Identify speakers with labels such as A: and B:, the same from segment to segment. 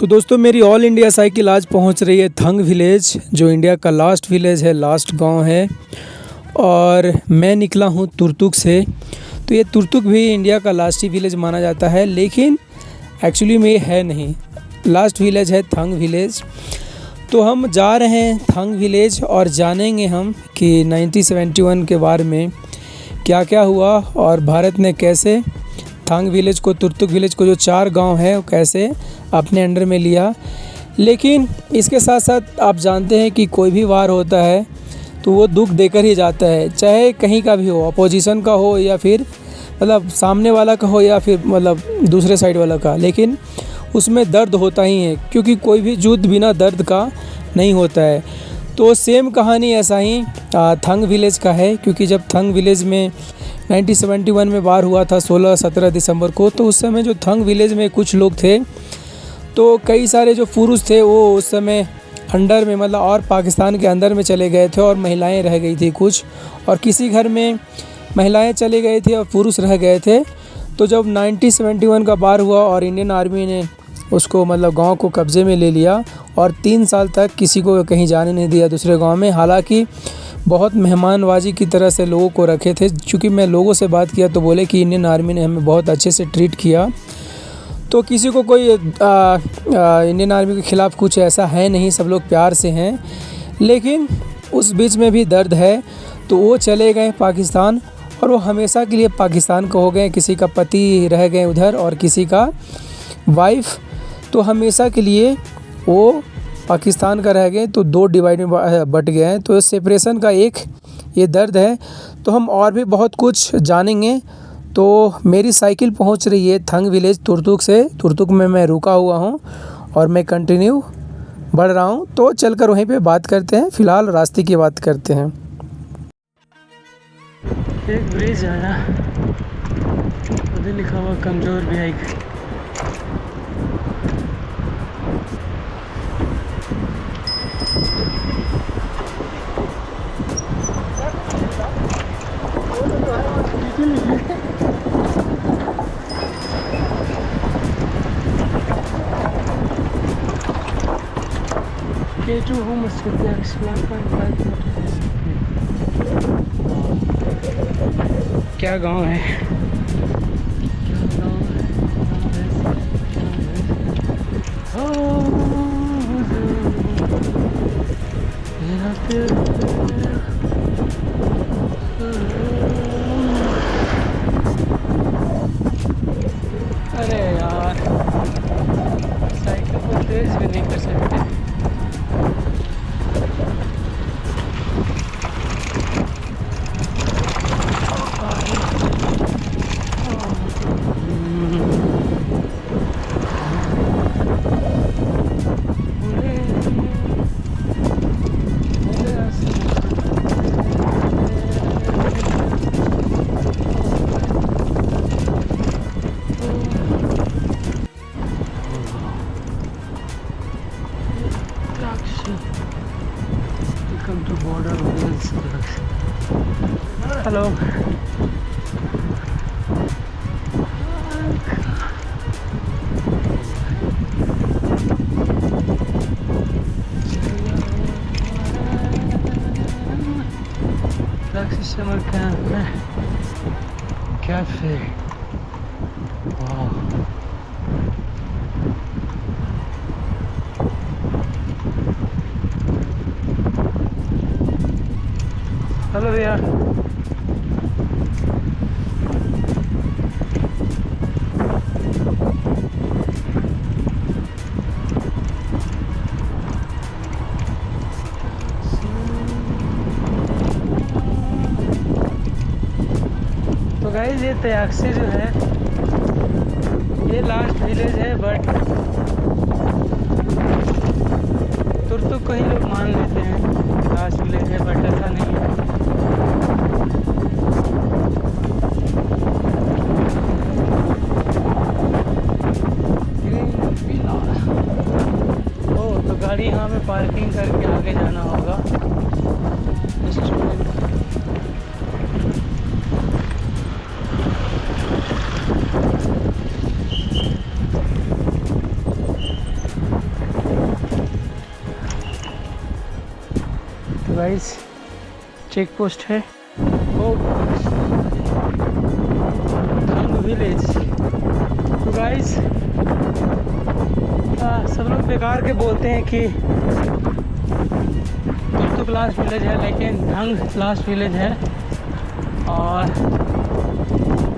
A: तो दोस्तों मेरी ऑल इंडिया साइकिल आज पहुंच रही है थंग विलेज, जो इंडिया का लास्ट विलेज है, लास्ट गांव है। और मैं निकला हूं तुर्तुक से। तो ये तुर्तुक भी इंडिया का लास्ट ही विलेज माना जाता है, लेकिन एक्चुअली में ये है नहीं। लास्ट विलेज है थंग विलेज। तो हम जा रहे हैं थंग विलेज और जानेंगे हम कि 1971 के बारे में क्या क्या हुआ और भारत ने कैसे थंग विलेज को, तुर्तुक विलेज को, जो 4 गांव है, वो कैसे अपने अंडर में लिया। लेकिन इसके साथ साथ आप जानते हैं कि कोई भी वार होता है तो वो दुख देकर ही जाता है, चाहे कहीं का भी हो, अपोजिशन का हो या फिर मतलब सामने वाला का हो या फिर मतलब दूसरे साइड वाला का, लेकिन उसमें दर्द होता ही है, क्योंकि कोई भी युद्ध बिना दर्द का नहीं होता है। तो सेम कहानी ऐसा ही थंग विलेज का है, क्योंकि जब थंग विलेज में 1971 में वार हुआ था 16-17 दिसंबर को, तो उस समय जो थंग विलेज में कुछ लोग थे, तो कई सारे जो पुरुष थे वो उस समय अंडर में मतलब और पाकिस्तान के अंदर में चले गए थे और महिलाएं रह गई थी कुछ, और किसी घर में महिलाएं चले गए थे और पुरुष रह गए थे। तो जब 1971 का वार हुआ और इंडियन आर्मी ने उसको मतलब गांव को कब्ज़े में ले लिया और 3 साल तक किसी को कहीं जाने नहीं दिया दूसरे गांव में। हालांकि बहुत मेहमानवाजी की तरह से लोगों को रखे थे, क्योंकि मैं लोगों से बात किया तो बोले कि इंडियन आर्मी ने हमें बहुत अच्छे से ट्रीट किया। तो किसी को कोई इंडियन आर्मी के ख़िलाफ़ कुछ ऐसा है नहीं, सब लोग प्यार से हैं। लेकिन उस बीच में भी दर्द है। तो वो चले गए पाकिस्तान और वो हमेशा के लिए पाकिस्तान को हो गए। किसी का पति रह गए उधर और किसी का वाइफ, तो हमेशा के लिए वो पाकिस्तान का रह गए, तो 2 डिवाइड में बट गए हैं। तो सेपरेशन का एक ये दर्द है। तो हम और भी बहुत कुछ जानेंगे। तो मेरी साइकिल पहुंच रही है थंग विलेज तुर्तुक से। तुर्तुक में मैं रुका हुआ हूं और मैं कंटिन्यू बढ़ रहा हूं। तो चलकर वहीं पे बात करते हैं, फ़िलहाल रास्ते की बात करते हैं।
B: एक ब्रिज आया, उधर लिखा हुआ कमज़ोर bike. K2 home is with their क्या गांव है, अरे यार साइकिल को तेज भी नहीं कर सकते। Welcome to border Wales. Hello. Taxi summer camp. Cafe. Wow. Hello भैया। तो गाइस ये तयाक्सी जो है ये लास्ट विलेज है, बट तुर्तुक को ही लोग मान लेते हैं लास्ट विलेज है, बट ऐसा नहीं है। तो गाड़ी यहाँ पे पार्किंग करके आगे जाना होगा। गाइस चेक पोस्ट है ओ थंग विलेज। तो गाइस सब लोग बेकार के बोलते हैं कि तुर्तुक लास्ट विलेज है, लेकिन थंग लास्ट विलेज है। और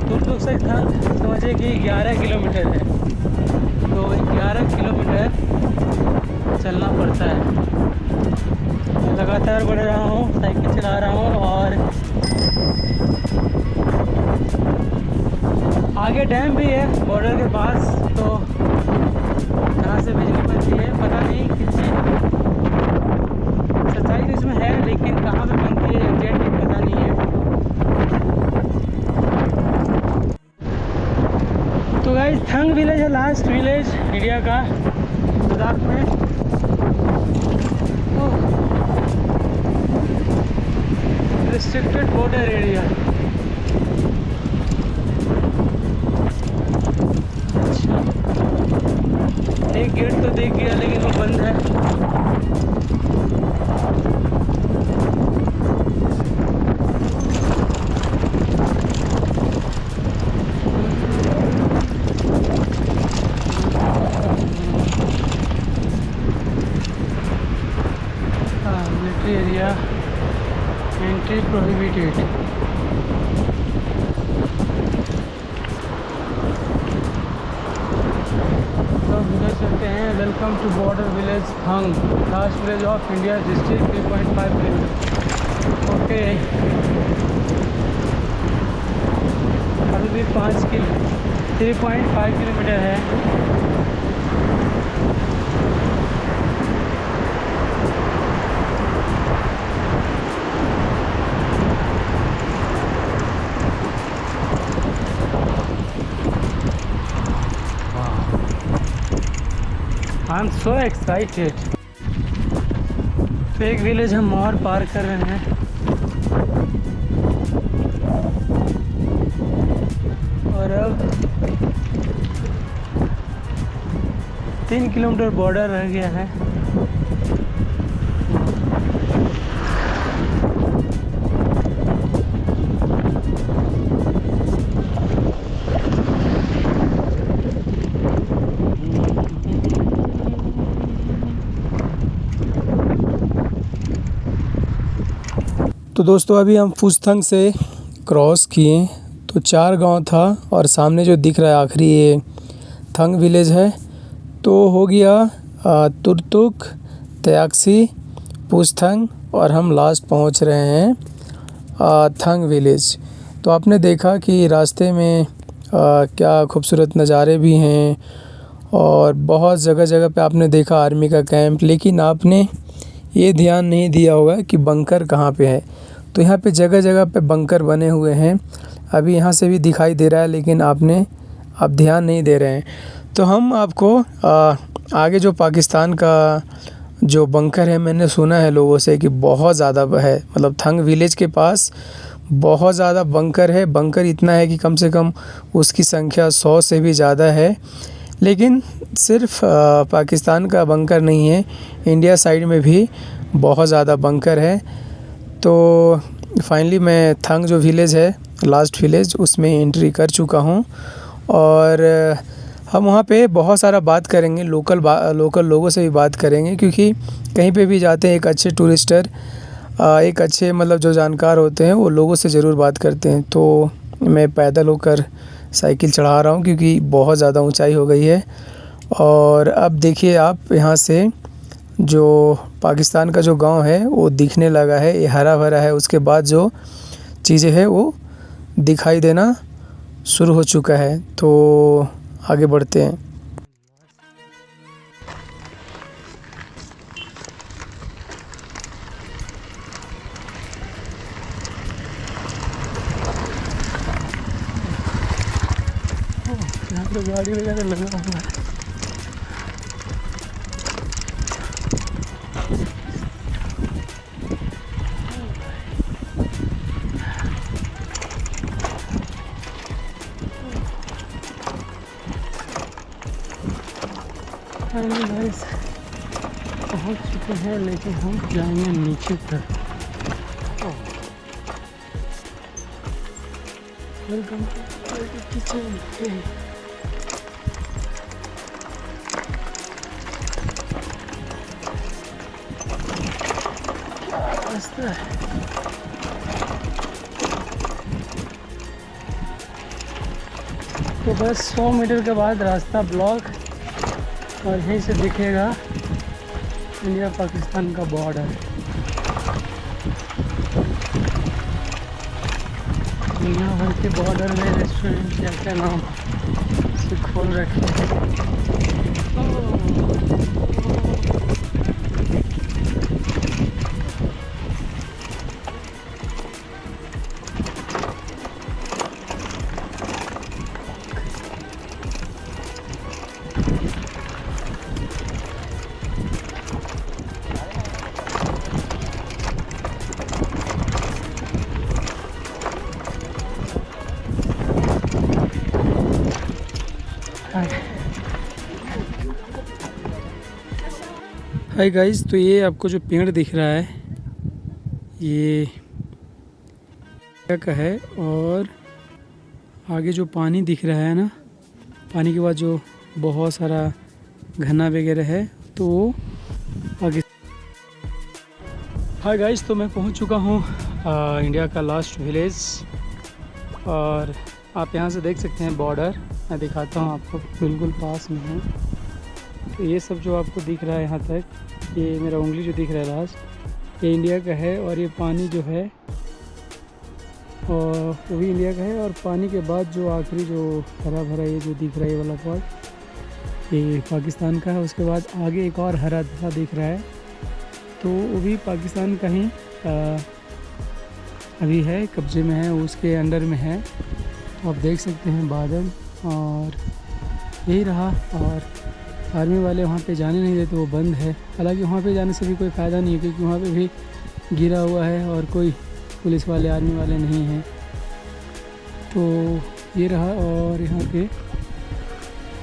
B: तुर्तुक से थंग समझिए कि 11 किलोमीटर है, तो 11 किलोमीटर चलना पड़ता है। मैं लगातार बढ़ रहा हूँ, साइकिल चला रहा हूँ और आगे डैम भी है बॉर्डर के पास, तो जहाँ से बिजली बनती है पता नहीं कितनी सच्चाई तो इसमें है, लेकिन कहाँ पे बनती है एग्जैक्ट पता नहीं है। तो गाइस थंग विलेज है लास्ट विलेज इंडिया का लद्दाख में। Restricted border area. अच्छा, एक गेट तो देख गया लेकिन वो बंद है। Military area, entry prohibited. तो विलेज चलते हैं। Welcome to border village Thang, last village of India, district 3.5 kilometre. ओके, अभी भी 3.5 किलोमीटर है। I am so excited. तो एक विलेज हम और पार कर रहे हैं और अब 3 किलोमीटर बॉर्डर रह गया है।
A: तो दोस्तों अभी हम फुसथंग से क्रॉस किए, तो 4 गांव था और सामने जो दिख रहा है आखिरी ये थंग विलेज है। तो हो गया तुर्तुक, त्याक्सी, फुसथंग और हम लास्ट पहुंच रहे हैं थंग विलेज। तो आपने देखा कि रास्ते में क्या खूबसूरत नज़ारे भी हैं और बहुत जगह जगह पे आपने देखा आर्मी का कैंप, लेकिन आपने ये ध्यान नहीं दिया होगा कि बंकर कहाँ पे है। तो यहाँ पे जगह जगह पे बंकर बने हुए हैं, अभी यहाँ से भी दिखाई दे रहा है, लेकिन आप ध्यान नहीं दे रहे हैं। तो हम आपको आगे जो पाकिस्तान का जो बंकर है, मैंने सुना है लोगों से कि बहुत ज़्यादा है, मतलब थंग विलेज के पास बहुत ज़्यादा बंकर है। बंकर इतना है कि कम से कम उसकी संख्या 100 से भी ज़्यादा है। लेकिन सिर्फ पाकिस्तान का बंकर नहीं है, इंडिया साइड में भी बहुत ज़्यादा बंकर है। तो फाइनली मैं थंग जो विलेज है लास्ट विलेज उसमें एंट्री कर चुका हूँ और हम वहाँ पे बहुत सारा बात करेंगे, लोकल लोगों से भी बात करेंगे, क्योंकि कहीं पे भी जाते हैं एक अच्छे टूरिस्टर एक अच्छे मतलब जो जानकार होते हैं वो लोगों से ज़रूर बात करते हैं। तो मैं पैदल होकर साइकिल चढ़ा रहा हूँ क्योंकि बहुत ज़्यादा ऊंचाई हो गई है। और अब देखिए आप यहाँ से जो पाकिस्तान का जो गांव है वो दिखने लगा है, ये हरा भरा है। उसके बाद जो चीज़ें हैं वो दिखाई देना शुरू हो चुका है। तो आगे बढ़ते हैं।
B: यहाँ पे गाड़ी वगैरह लगा हुआ है। गाइस पहुँच चुके हैं, लेकिन हम जाएंगे नीचे तक। Welcome to kitchen. रास्ता है। तो बस 100 मीटर के बाद रास्ता ब्लॉक और यहीं से दिखेगा इंडिया पाकिस्तान का बॉर्डर। दुनिया भर के बॉर्डर में रेस्टोरेंट क्या क्या नाम से खोल रखे हैं। हाय गाइस, तो ये आपको जो पेड़ दिख रहा है ये क्या का है, और आगे जो पानी दिख रहा है ना, पानी के बाद जो बहुत सारा घना वगैरह है तो वो आगे। हाय गाइस, तो मैं पहुंच चुका हूं इंडिया का लास्ट विलेज, और आप यहां से देख सकते हैं बॉर्डर। मैं दिखाता हूं आपको, बिल्कुल पास में है। तो ये सब जो आपको दिख रहा है यहाँ तक, ये मेरा उंगली जो दिख रहा है लास्ट, ये इंडिया का है। और ये पानी जो है और वो भी इंडिया का है। और पानी के बाद जो आखिरी जो हरा भरा ये जो दिख रहा है ये वाला पार्ट, ये पाकिस्तान का है। उसके बाद आगे एक और हरा भरा दिख रहा है, तो वो भी पाकिस्तान का ही अभी है, कब्जे में है, उसके अंडर में है। तो आप देख सकते हैं बादल, और यही रहा। और आर्मी वाले वहाँ पे जाने नहीं देते, वो बंद है। हालांकि वहाँ पे जाने से भी कोई फ़ायदा नहीं है, क्योंकि वहाँ पे भी गिरा हुआ है और कोई पुलिस वाले आर्मी वाले नहीं हैं। तो ये रहा। और यहाँ पे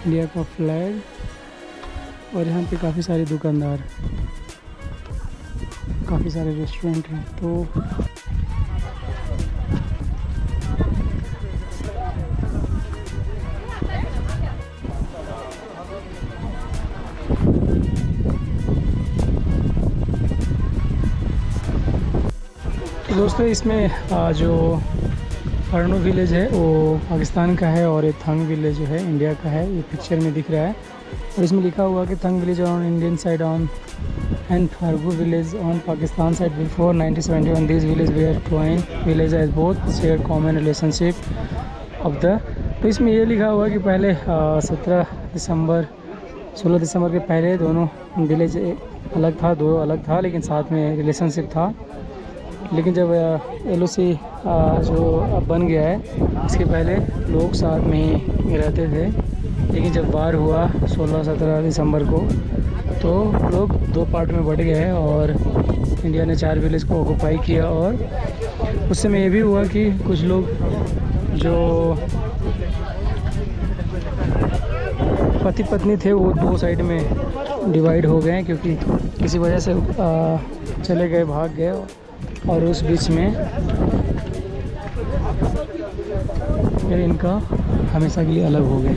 B: इंडिया का फ्लैग, और यहाँ पे काफ़ी सारे दुकानदार, काफ़ी सारे रेस्टोरेंट हैं। तो दोस्तों, इसमें जो फरनो विलेज है वो पाकिस्तान का है, और ये थंग विलेज जो है इंडिया का है। ये पिक्चर में दिख रहा है, और इसमें लिखा हुआ कि Thang village on Indian side on and फार्गो village on Pakistan side before 1971 this village were twine village as both share common relationship of the. तो इसमें ये लिखा हुआ कि पहले 16 दिसंबर के पहले दोनों विलेज अलग था, दो अलग था, लेकिन साथ में रिलेशनशिप था। लेकिन जब LOC जो अब बन गया है, इसके पहले लोग साथ में ही रहते थे। लेकिन जब वार हुआ 16-17 दिसंबर को, तो लोग दो पार्ट में बट गए, और इंडिया ने 4 विलेज को ऑक्यूपाई किया। और उस समय ये भी हुआ कि कुछ लोग जो पति पत्नी थे वो दो साइड में डिवाइड हो गए, क्योंकि किसी वजह से चले गए, भाग गए, और उस बीच में फिर इनका हमेशा के लिए अलग हो गए।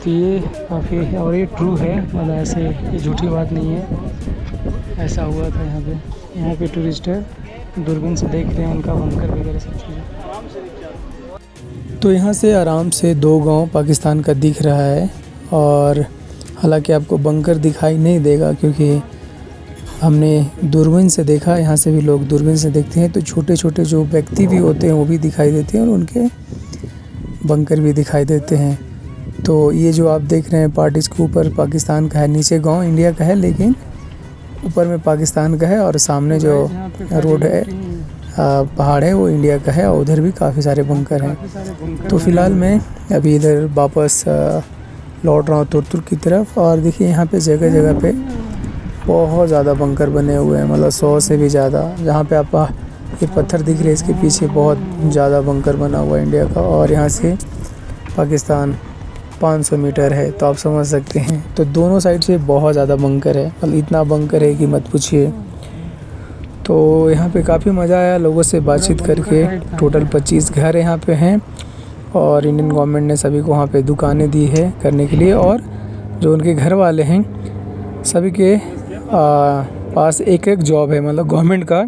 B: तो ये काफ़ी, और ये ट्रू है, मतलब ऐसे ये झूठी बात नहीं है, ऐसा हुआ था। यहाँ पे टूरिस्टर दूरबीन से देख रहे हैं उनका बंकर वगैरह सब चीज़ें। तो यहाँ से आराम से 2 गांव पाकिस्तान का दिख रहा है, और हालांकि आपको बंकर दिखाई नहीं देगा, क्योंकि हमने दूरबीन से देखा। यहाँ से भी लोग दूरबीन से देखते हैं, तो छोटे छोटे जो व्यक्ति भी होते हैं वो भी दिखाई देते हैं, और उनके बंकर भी दिखाई देते हैं। तो ये जो आप देख रहे हैं पार्ट, इसके ऊपर पाकिस्तान का है, नीचे गांव इंडिया का है, लेकिन ऊपर में पाकिस्तान का है। और सामने जो रोड है, पहाड़ है, वो इंडिया का है, और उधर भी काफ़ी सारे बंकर हैं। तो फ़िलहाल मैं अभी इधर वापस लौट रहा हूँ तुर्तुक की तरफ। और देखिए यहाँ पे जगह जगह पे बहुत ज़्यादा बंकर बने हुए हैं, मतलब 100 से भी ज़्यादा। जहाँ पे आप ये पत्थर दिख रहे हैं, इसके पीछे बहुत ज़्यादा बंकर बना हुआ है इंडिया का। और यहाँ से पाकिस्तान 500 मीटर है, तो आप समझ सकते हैं। तो दोनों साइड से बहुत ज़्यादा बंकर है, मतलब इतना बंकर है कि मत पूछिए। तो यहाँ पे काफ़ी मज़ा आया लोगों से बातचीत करके। टोटल 25 घर यहाँ पे हैं,
A: और इंडियन गवर्नमेंट ने सभी को वहाँ पे दुकानें दी है करने के लिए, और जो उनके घर वाले हैं सभी के पास एक एक जॉब है, मतलब गवर्नमेंट का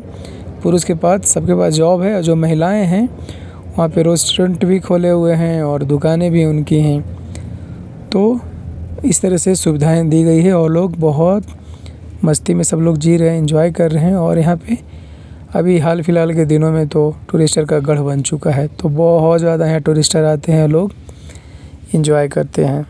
A: पुरुष के पास सबके पास जॉब है। और जो महिलाएं हैं वहाँ पे रेस्टोरेंट भी खोले हुए हैं और दुकानें भी उनकी हैं। तो इस तरह से सुविधाएं दी गई है और लोग बहुत मस्ती में सब लोग जी रहे हैं, एंजॉय कर रहे हैं। और यहाँ पे अभी हाल फिलहाल के दिनों में तो टूरिस्टर का गढ़ बन चुका है, तो बहुत ज़्यादा यहाँ टूरिस्टर आते हैं, लोग एंजॉय करते हैं।